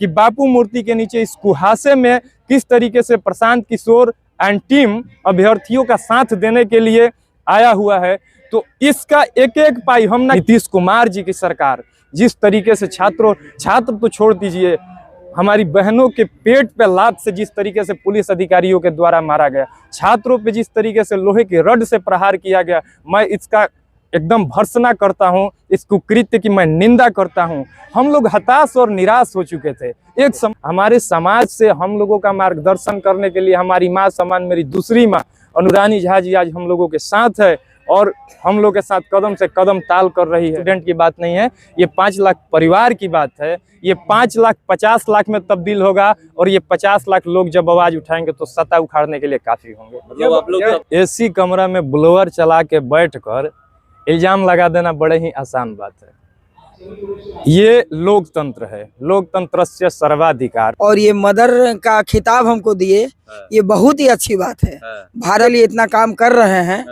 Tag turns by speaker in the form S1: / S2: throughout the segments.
S1: कि बापू मूर्ति के नीचे इस कुहासे में किस तरीके से प्रशांत किशोर एंड टीम अभ्यर्थियों का साथ देने के लिए आया हुआ है। तो इसका एक एक पाई हम ना, नीतीश कुमार जी की सरकार जिस तरीके से छात्र तो छोड़ दीजिए, हमारी बहनों के पेट पे लात से जिस तरीके से पुलिस अधिकारियों के द्वारा मारा गया, छात्रों पे जिस तरीके से लोहे की रड से प्रहार किया गया, मैं इसका एकदम भर्त्सना करता हूं, इस कुकृत्य की मैं निंदा करता हूं। हम लोग हताश और निराश हो चुके थे। हमारे समाज से हम लोगों का मार्गदर्शन करने के लिए हमारी माँ समान मेरी दूसरी माँ अनुरानी झा जी आज हम लोगों के साथ है और हम लोग के साथ कदम से कदम ताल कर रही है। स्टूडेंट की बात नहीं है, ये 5 लाख परिवार की बात है। ये 5 लाख 50 लाख में तब्दील होगा और ये 50 लाख लोग जब आवाज उठाएंगे तो सत्ता उखाड़ने के लिए काफी होंगे।
S2: मतलब आप लोग
S1: एसी कमरा में ब्लोअर चला के बैठकर इल्जाम लगा देना बड़े ही आसान बात है। ये लोकतंत्र है, लोकतंत्र से सर्वाधिकार।
S3: और ये मदर का खिताब हमको दिए, ये बहुत ही अच्छी बात है। भारत लिए इतना काम कर रहे हैं,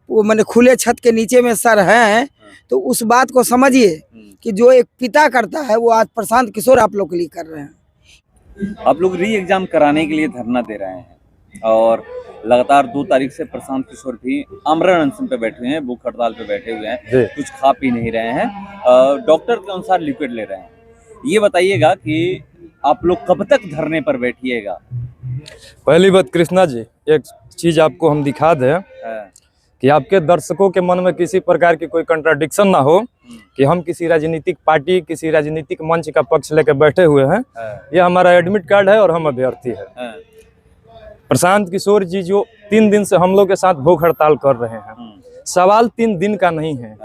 S3: वो मैंने खुले छत के नीचे में सर हैं, तो उस बात को समझिए कि जो एक पिता करता है वो आज प्रशांत किशोर आप लोग के लिए कर रहे हैं।
S2: आप लोग री एग्जाम कराने के लिए धरना दे रहे हैं और लगातार 2 तारीख से प्रशांत किशोर भी आमरण अनशन पे बैठे हुए हैं, भूख हड़ताल पे बैठे हुए हैं, कुछ खा पी नहीं रहे हैं, डॉक्टर के अनुसार लिक्विड ले रहे हैं। ये बताइएगा कि आप लोग कब तक धरने पर बैठिएगा?
S1: पहली बात कृष्णा जी, एक चीज आपको हम दिखा दें कि आपके दर्शकों के मन में किसी प्रकार की कोई कंट्राडिक्शन ना हो कि हम किसी राजनीतिक पार्टी, किसी राजनीतिक मंच का पक्ष लेकर बैठे हुए हैं। ये हमारा एडमिट कार्ड है और हम अभ्यर्थी है। प्रशांत किशोर जी जो 3 दिन से हम लोग के साथ भूख हड़ताल कर रहे हैं, सवाल 3 दिन का नहीं है,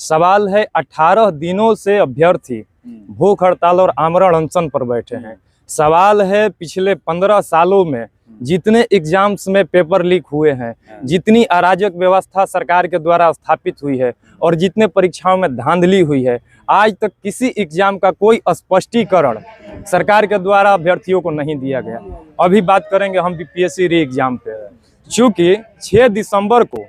S1: सवाल है 18 दिनों से अभ्यर्थी भूख हड़ताल और आमरण अनशन पर बैठे हैं। सवाल है पिछले 15 सालों में जितने एग्जाम्स में पेपर लीक हुए हैं, जितनी अराजक व्यवस्था सरकार के द्वारा स्थापित हुई है और जितने परीक्षाओं में धांधली हुई है, आज तक किसी एग्जाम का कोई स्पष्टीकरण सरकार के द्वारा अभ्यर्थियों को नहीं दिया गया। अभी बात करेंगे हम बीपीएससी री एग्जाम पे। चूंकि 6 दिसंबर को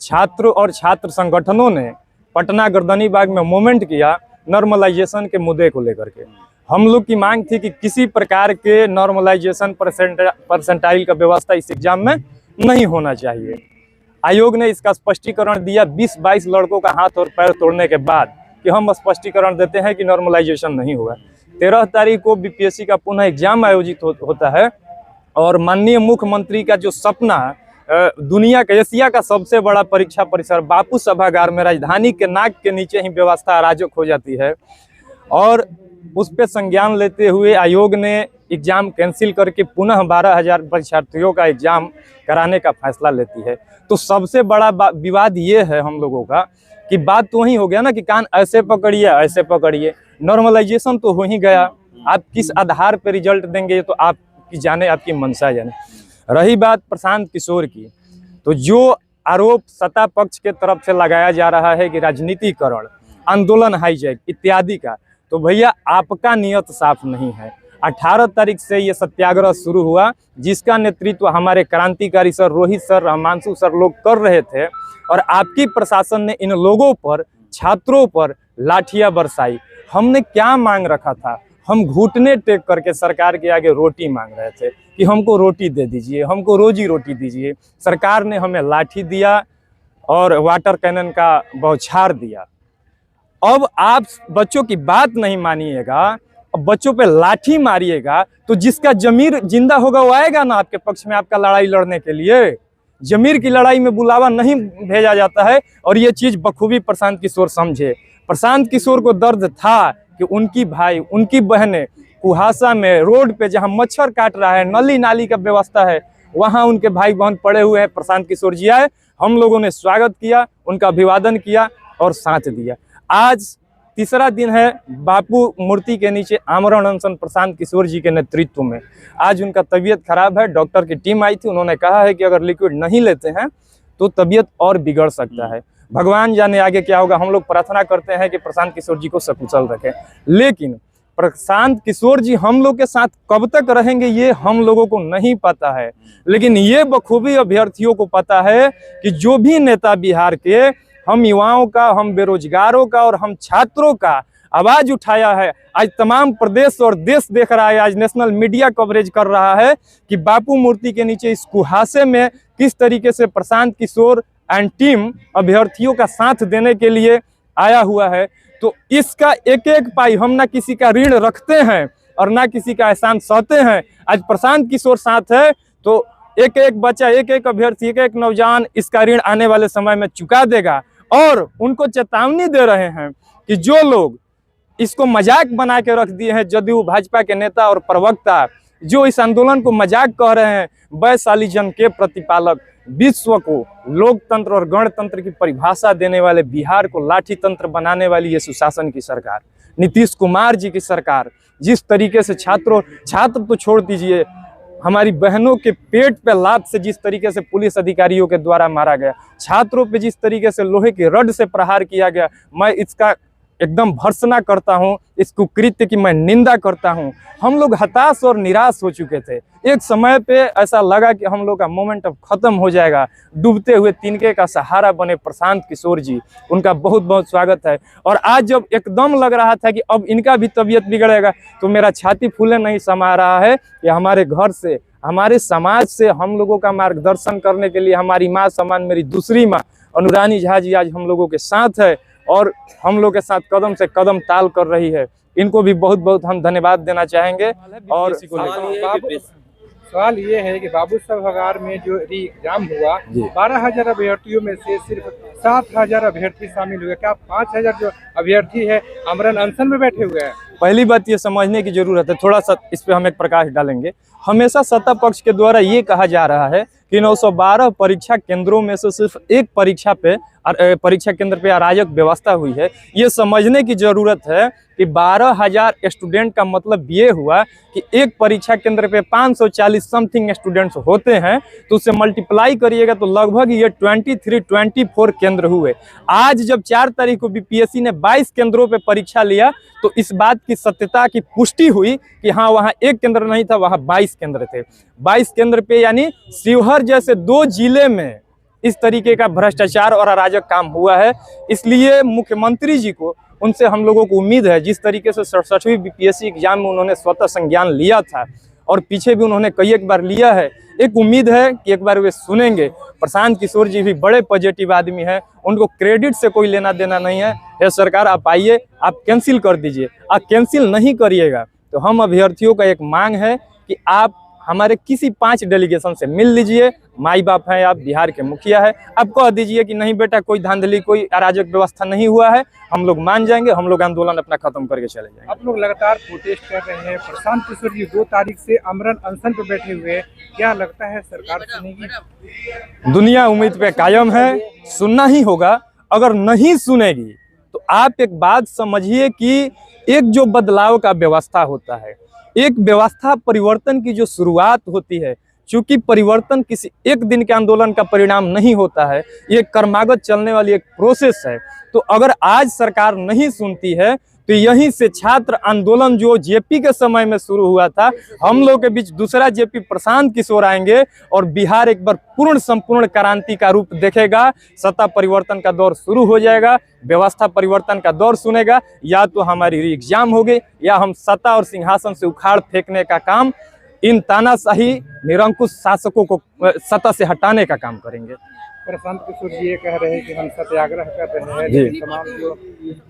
S1: छात्र और छात्र संगठनों ने पटना गर्दनीबाग में मूवमेंट किया नॉर्मलाइजेशन के मुद्दे को लेकर के। हम लोग की मांग थी कि किसी प्रकार के नॉर्मलाइजेशन परसेंटाइल का व्यवस्था इस एग्जाम में नहीं होना चाहिए। आयोग ने इसका स्पष्टीकरण दिया 20-22 लड़कों का हाथ और पैर तोड़ने के बाद कि हम स्पष्टीकरण देते हैं कि नॉर्मलाइजेशन नहीं हुआ। 13 तारीख को बीपीएससी का पुनः एग्जाम आयोजित होता है और माननीय मुख्यमंत्री का जो सपना दुनिया का, एशिया का सबसे बड़ा परीक्षा परिसर बापू सभागार में राजधानी के नाक के नीचे ही व्यवस्था अराजक हो जाती है और उस पर संज्ञान लेते हुए आयोग ने एग्जाम कैंसिल करके पुनः 12,000 परीक्षार्थियों का एग्जाम कराने का फैसला लेती है। तो सबसे बड़ा विवाद ये है हम लोगों का कि बात तो वही हो गया ना कि कान ऐसे पकड़िए ऐसे पकड़िए, नॉर्मलाइजेशन तो हो ही गया। आप किस आधार पर रिजल्ट देंगे तो आपकी जाने, आपकी मनसा जाने। रही बात प्रशांत किशोर की, तो जो आरोप सत्ता पक्ष के तरफ से लगाया जा रहा है कि राजनीतिकरण, आंदोलन हाईजैक इत्यादि का, तो भैया आपका नियत साफ नहीं है। 18 तारीख से ये सत्याग्रह शुरू हुआ जिसका नेतृत्व हमारे क्रांतिकारी sir Rohit sir, Rahmanshu sir लोग कर रहे थे और आपकी प्रशासन ने इन लोगों पर, छात्रों पर लाठियां बरसाई। हमने क्या मांग रखा था? हम घुटने टेक करके सरकार के आगे रोटी मांग रहे थे कि हमको रोटी दे दीजिए, हमको रोजी रोटी दीजिए। सरकार ने हमें लाठी दिया और वाटर कैनन का बौछार दिया। अब आप बच्चों की बात नहीं मानिएगा, अब बच्चों पे लाठी मारिएगा तो जिसका जमीर जिंदा होगा वो आएगा ना आपके पक्ष में आपका लड़ाई लड़ने के लिए। जमीर की लड़ाई में बुलावा नहीं भेजा जाता है और ये चीज बखूबी प्रशांत किशोर समझे। प्रशांत किशोर को दर्द था कि उनकी भाई, उनकी बहनें कुहासा में, रोड पे जहां मच्छर काट रहा है, नली नाली का व्यवस्था है, वहां उनके भाई बहन पड़े हुए हैं। प्रशांत किशोर जी आए, हम लोगों ने स्वागत किया, उनका अभिवादन किया और साथ दिया। आज तीसरा दिन है बापू मूर्ति के नीचे आमरण अनशन प्रशांत किशोर जी के नेतृत्व में। आज उनका तबीयत खराब है, डॉक्टर की टीम आई थी, उन्होंने कहा है कि अगर लिक्विड नहीं लेते हैं तो तबीयत और बिगड़ सकता है। भगवान जाने आगे क्या होगा। हम लोग प्रार्थना करते हैं कि प्रशांत किशोर जी को सकुशल रखें, लेकिन प्रशांत किशोर जी हम लोग के साथ कब तक रहेंगे ये हम लोगों को नहीं पता है। लेकिन ये बखूबी अभ्यर्थियों को पता है कि जो भी नेता बिहार के, हम युवाओं का, हम बेरोजगारों का और हम छात्रों का आवाज उठाया है। आज तमाम प्रदेश और देश देख रहा है, आज नेशनल मीडिया कवरेज कर रहा है कि बापू मूर्ति के नीचे इस कुहासे में किस तरीके से प्रशांत किशोर एंड टीम अभ्यर्थियों का साथ देने के लिए आया हुआ है। तो इसका एक एक पाई हम ना किसी का ऋण रखते हैं और ना किसी का एहसान सहते हैं। आज प्रशांत किशोर साथ है तो एक एक बच्चा, एक एक अभ्यर्थी, एक एक नौजवान इसका ऋण आने वाले समय में चुका देगा। और उनको चेतावनी दे रहे हैं कि जो लोग इसको मजाक बना के रख दिए हैं, जदयू भाजपा के नेता और प्रवक्ता जो इस आंदोलन को मजाक कह रहे हैं, वैशाली जन के प्रतिपालक, विश्व को लोकतंत्र और गणतंत्र की परिभाषा देने वाले, बिहार को लाठी तंत्र बनाने वाली ये सुशासन की सरकार, नीतीश कुमार जी की सरकार, जिस तरीके से छात्र तो छोड़ दीजिए, हमारी बहनों के पेट पे लात से जिस तरीके से पुलिस अधिकारियों के द्वारा मारा गया, छात्रों पे जिस तरीके से लोहे की रड से प्रहार किया गया, मैं इसका एकदम भर्त्सना करता हूं, इस कुकृत्य की मैं निंदा करता हूं। हम लोग हताश और निराश हो चुके थे। एक समय पे ऐसा लगा कि हम लोग का मोमेंट अब खत्म हो जाएगा। डूबते हुए तिनके का सहारा बने प्रशांत किशोर जी, उनका बहुत बहुत स्वागत है। और आज जब एकदम लग रहा था कि अब इनका भी तबीयत बिगड़ेगा, तो मेरा छाती फूले नहीं समा रहा है कि हमारे घर से, हमारे समाज से हम लोगों का मार्गदर्शन करने के लिए हमारी माँ समान मेरी दूसरी माँ अनुरानी झा जी आज हम लोगों के साथ है और हम लोग के साथ कदम से कदम ताल कर रही है। इनको भी बहुत बहुत हम धन्यवाद देना चाहेंगे। और
S4: सवाल ये है कि बाबू सभागार में जो री एग्जाम हुआ, 12,000 अभ्यर्थियों में से सिर्फ 7,000 अभ्यर्थी शामिल हुए। क्या 5,000 जो अभ्यर्थी है आमरण अनशन में बैठे हुए हैं?
S1: पहली बात ये समझने की जरूरत है, थोड़ा सा इस पे हम एक प्रकाश डालेंगे। हमेशा सत्ता पक्ष के द्वारा ये कहा जा रहा है कि 912 परीक्षा केंद्रों में से सिर्फ एक परीक्षा केंद्र पे अराजक व्यवस्था हुई है। ये समझने की जरूरत है कि 12,000 स्टूडेंट का मतलब ये हुआ कि एक परीक्षा केंद्र पे 540 समथिंग स्टूडेंट्स होते हैं, तो उसे मल्टीप्लाई करिएगा तो लगभग ये 24 केंद्र हुए। आज जब 4 तारीख को बीपीएससी ने 22 केंद्रों पे परीक्षा लिया तो इस बात की सत्यता की पुष्टि हुई कि हाँ, वहाँ एक केंद्र नहीं था, वहाँ 22 केंद्र थे। 22 केंद्र पे यानी शिवहर जैसे 2 जिले में इस तरीके का भ्रष्टाचार और अराजक काम हुआ है। इसलिए मुख्यमंत्री जी को, उनसे हम लोगों को उम्मीद है, जिस तरीके से 67वीं बीपीएससी एग्जाम में उन्होंने स्वतः संज्ञान लिया था और पीछे भी उन्होंने कई एक बार लिया है, एक उम्मीद है कि एक बार वे सुनेंगे। प्रशांत किशोर जी भी बड़े पॉजिटिव आदमी हैं, उनको क्रेडिट से कोई लेना देना नहीं है। ये सरकार आप आइए, आप कैंसिल कर दीजिए। आप कैंसिल नहीं करिएगा तो हम अभ्यर्थियों का एक मांग है कि आप हमारे किसी 5 डेलीगेशन से मिल लीजिए। माई बाप हैं आप, बिहार के मुखिया है, आप कह दीजिए कि नहीं बेटा, कोई धांधली, कोई अराजक व्यवस्था नहीं हुआ है, हम लोग मान जाएंगे, हम लोग आंदोलन अपना खत्म करके चले जाएंगे।
S4: आप लोग लगातार प्रोटेस्ट कर रहे हैं, प्रशांत किशोर जी 2 तारीख से आमरण अनशन पर बैठे हुए हैं, क्या लगता है सरकार सुनेगी?
S1: दुनिया उम्मीद पे कायम है, सुनना ही होगा। अगर नहीं सुनेगी तो आप एक बात समझिए कि एक जो बदलाव का व्यवस्था होता है, एक व्यवस्था परिवर्तन की जो शुरुआत होती है, चूंकि परिवर्तन किसी एक दिन के आंदोलन का परिणाम नहीं होता है, ये क्रमागत चलने वाली एक प्रोसेस है। तो अगर आज सरकार नहीं सुनती है तो यहीं से छात्र आंदोलन जो जेपी के समय में शुरू हुआ था, हम लोग के बीच दूसरा जेपी प्रशांत किशोर आएंगे और बिहार एक बार पूर्ण संपूर्ण क्रांति का रूप देखेगा। सत्ता परिवर्तन का दौर शुरू हो जाएगा, व्यवस्था परिवर्तन का दौर सुनेगा। या तो हमारी री एग्जाम होगी या हम सत्ता और सिंहासन से उखाड़ फेंकने का काम, इन तानाशाही निरंकुश शासकों को सत्ता से हटाने का काम करेंगे।
S4: प्रशांत किशोर जी ये कह रहे हैं कि हम सत्याग्रह कर रहे हैं, लेकिन तमाम जो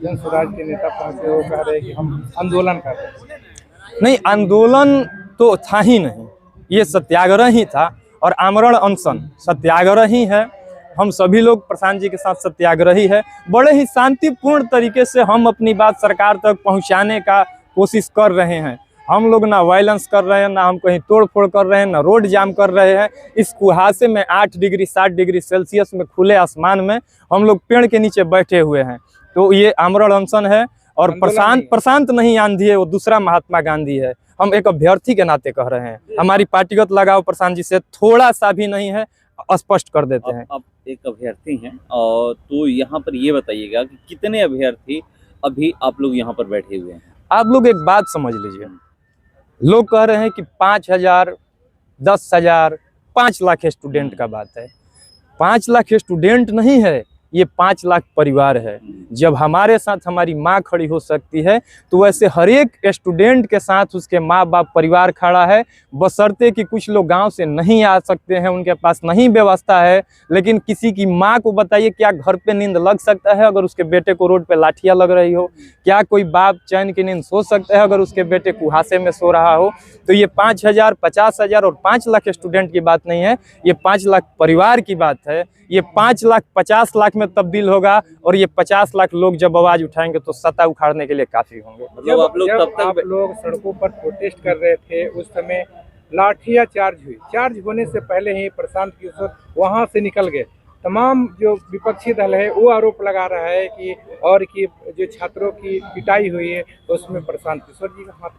S4: जन स्वराज के नेता पहुंचे वो कह रहे हैं कि हम आंदोलन कर रहे हैं।
S1: नहीं, आंदोलन तो था ही नहीं, ये सत्याग्रह ही था और आमरण अनशन सत्याग्रह ही है। हम सभी लोग प्रशांत जी के साथ सत्याग्रही है। बड़े ही शांतिपूर्ण तरीके से हम अपनी बात सरकार तक पहुंचाने का कोशिश कर रहे हैं। हम लोग ना वायलेंस कर रहे हैं, ना हम कहीं तोड़ फोड़ कर रहे हैं, ना रोड जाम कर रहे हैं। इस कुहासे में 8 डिग्री 7 डिग्री सेल्सियस में खुले आसमान में हम लोग पेड़ के नीचे बैठे हुए हैं। तो ये आमरण अनशन है। और प्रशांत नहीं आंधी है, वो दूसरा महात्मा गांधी है। हम एक अभ्यर्थी के नाते कह रहे हैं, हमारी पार्टीगत लगाव प्रशांत जी से थोड़ा सा भी नहीं है, स्पष्ट कर देते हैं।
S2: आप एक अभ्यर्थी हैं और तो यहाँ पर ये बताइएगा कि कितने अभ्यर्थी अभी आप लोग यहाँ पर बैठे हुए हैं?
S1: आप लोग एक बात समझ लीजिए, लोग कह रहे हैं कि 5,000, 10,000, 5 लाख स्टूडेंट का बात है। 5 लाख स्टूडेंट नहीं है, ये 5 लाख परिवार है। जब हमारे साथ हमारी माँ खड़ी हो सकती है तो वैसे हर एक स्टूडेंट के साथ उसके माँ बाप परिवार खड़ा है, बशर्ते कि कुछ लोग गांव से नहीं आ सकते हैं, उनके पास नहीं व्यवस्था है। लेकिन किसी की माँ को बताइए क्या घर पे नींद लग सकता है अगर उसके बेटे को रोड पे लाठियां लग रही हो? क्या कोई बाप चैन की नींद सो सकता है अगर उसके बेटे कुहासे में सो रहा हो? तो ये 5,000, 50,000 और 5 लाख स्टूडेंट की बात नहीं है, ये 5 लाख परिवार की बात है। ये 5 लाख 50 लाख में तब्दील होगा और ये 50 लाख लोग जब आवाज उठाएंगे तो सत्ता उखाड़ने के लिए काफी होंगे।
S2: मतलब आप लोग तब
S4: आप
S2: तक
S4: लोग सड़कों पर प्रोटेस्ट कर रहे थे, उस समय लाठियां चार्ज हुई। चार्ज होने से पहले ही प्रशांत किशोर वहां से निकल गए। तमाम जो विपक्षी दल है वो आरोप लगा रहा है कि जो छात्रों की पिटाई हुई है उसमें प्रशांत किशोर जी का हाथ।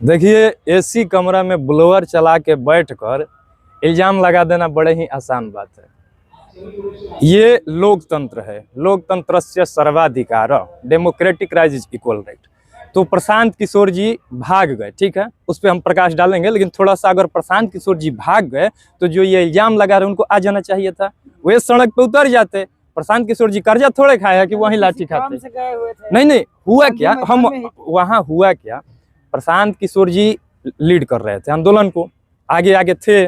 S1: देखिए, एसी कमरा में ब्लोअर चला के बैठकर इल्जाम लगा देना बड़े ही आसान बात है। ये लोकतंत्र है, लोकतंत्रस्य सर्वाधिकार, democratic right is equal right. तो प्रशांत किशोर जी भाग गए, ठीक है, उस पर हम प्रकाश डालेंगे। लेकिन थोड़ा सा अगर प्रशांत किशोर जी भाग गए तो जो ये इल्जाम लगा रहे उनको आ जाना चाहिए था, वे सड़क पे उतर जाते। प्रशांत किशोर जी कर्जा थोड़े खाए हैं कि वहीं लाठी खाते। नहीं, हुआ क्या, हम वहाँ हुआ क्या, प्रशांत किशोर जी लीड कर रहे थे आंदोलन को, आगे आगे थे।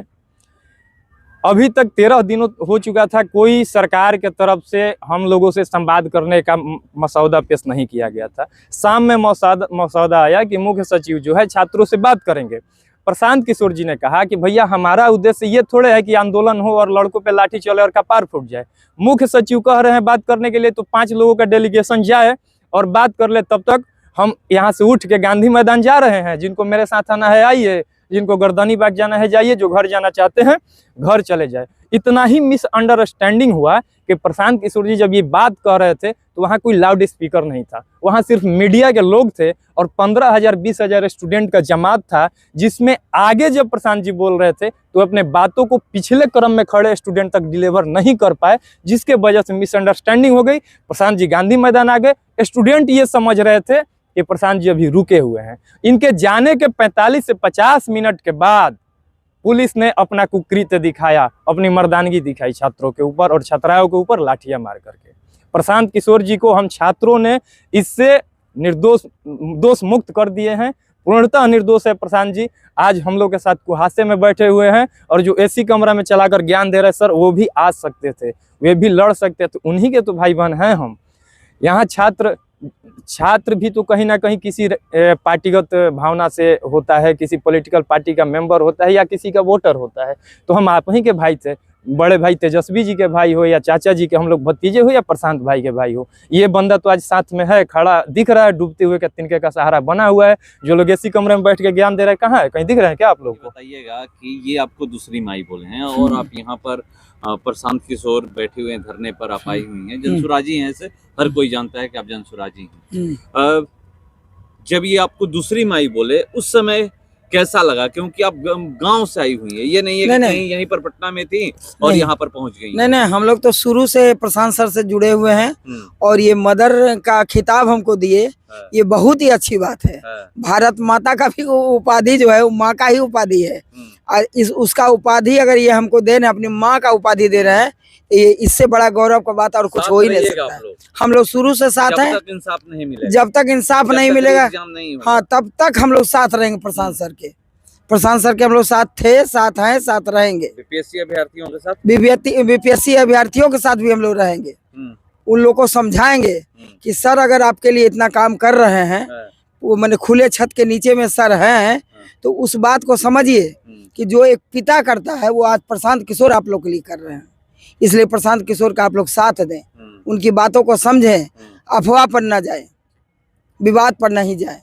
S1: अभी तक 13 दिन हो चुका था, कोई सरकार के तरफ से हम लोगों से संवाद करने का मसौदा पेश नहीं किया गया था। शाम में मसौदा आया कि मुख्य सचिव जो है छात्रों से बात करेंगे। प्रशांत किशोर जी ने कहा कि भैया हमारा उद्देश्य ये थोड़े है कि आंदोलन हो और लड़कों पे लाठी चले और कपार फूट जाए। मुख्य सचिव कह रहे हैं बात करने के लिए तो 5 लोगों का डेलीगेशन जाए और बात कर ले, तब तक हम यहाँ से उठ के गांधी मैदान जा रहे हैं। जिनको मेरे साथ आना है आइए, जिनको गर्दनी बाग जाना है जाइए, जो घर जाना चाहते हैं घर चले जाए। इतना ही मिसअंडरस्टैंडिंग हुआ कि प्रशांत किशोर जी जब ये बात कह रहे थे तो वहाँ कोई लाउड स्पीकर नहीं था, वहाँ सिर्फ मीडिया के लोग थे और 15,000 20,000 स्टूडेंट का जमात था, जिसमें आगे जब प्रशांत जी बोल रहे थे तो अपने बातों को पिछले क्रम में खड़े स्टूडेंट तक डिलीवर नहीं कर पाए, जिसके वजह से मिसअंडरस्टैंडिंग हो गई। प्रशांत जी गांधी मैदान आ गए, स्टूडेंट ये समझ रहे थे कि प्रशांत जी अभी रुके हुए हैं। इनके जाने के 45 से 50 मिनट के बाद पुलिस ने अपना कुकृत्य दिखाया, अपनी मर्दानगी दिखाई छात्रों के ऊपर और छात्राओं के ऊपर लाठियां मार करके। प्रशांत किशोर जी को हम छात्रों ने इससे दोष मुक्त कर दिए हैं, पूर्णतः निर्दोष है प्रशांत जी। आज हम लोग के साथ कुहासे में बैठे हुए हैं और जो एसी कमरा में चलाकर ज्ञान दे रहे सर, वो भी आ सकते थे, वे भी लड़ सकते थे, उन्हीं के तो भाई बहन हैं हम। यहाँ छात्र भी तो कहीं ना कहीं किसी पार्टीगत भावना से होता है, किसी पॉलिटिकल पार्टी का मेंबर होता है या किसी का वोटर होता है। तो हम आप ही के भाई थे, बड़े भाई तेजस्वी जी के भाई हो या चाचा जी के हम लोग भतीजे हो या प्रशांत भाई के भाई हो। ये बंदा तो आज साथ में है, खड़ा दिख रहा है, डूबते हुए का तिनके का सहारा बना हुआ है। जो लोग एसी कमरे में बैठ के ज्ञान दे रहे हैं कहाँ है, कहीं दिख रहे हैं क्या आप लोग को?
S2: बताइएगा कि ये आपको दूसरी माई बोले हैं और आप यहाँ पर प्रशांत किशोर बैठे हुए हैं धरने पर, आप आई हुई हैं, जनसुराजी हैं, ऐसे हर कोई जानता है कि आप जनसुराजी हैं। जब ये आपको दूसरी माई बोले उस समय कैसा लगा, क्योंकि आप गांव से आई हुई है, ये नहीं है कि कहीं यहीं पर पटना में थी और यहाँ पर पहुंच गई?
S3: नहीं, हम लोग तो शुरू से प्रशांत सर से जुड़े हुए हैं और ये मदर का खिताब हमको दिए, ये बहुत ही अच्छी बात है। भारत माता का भी उपाधि जो है वो माँ का ही उपाधि है और उसका उपाधि अगर ये हमको दे रहे, अपनी माँ का उपाधि दे रहे हैं, ये इससे बड़ा गौरव का बात और कुछ हो ही नहीं सकता। हम लोग शुरू से साथ हैं,
S2: इंसाफ नहीं मिलेगा,
S3: जब तक इंसाफ नहीं मिलेगा, हाँ, तब तक हम लोग साथ रहेंगे। प्रशांत सर के हम लोग साथ थे, साथ हैं, साथ रहेंगे।
S2: बीपीएससी अभ्यर्थियों के साथ,
S3: बीपीएससी अभ्यर्थियों के साथ भी हम लोग रहेंगे। उन लोगों को समझाएंगे कि सर अगर आपके लिए इतना काम कर रहे हैं, वो मैंने खुले छत के नीचे में सर हैं, तो उस बात को समझिए कि जो एक पिता करता है वो आज प्रशांत किशोर आप लोग के लिए कर रहे हैं। इसलिए प्रशांत किशोर का आप लोग साथ दें, उनकी बातों को समझें, अफवाह पर न जाए, विवाद पर नहीं जाए।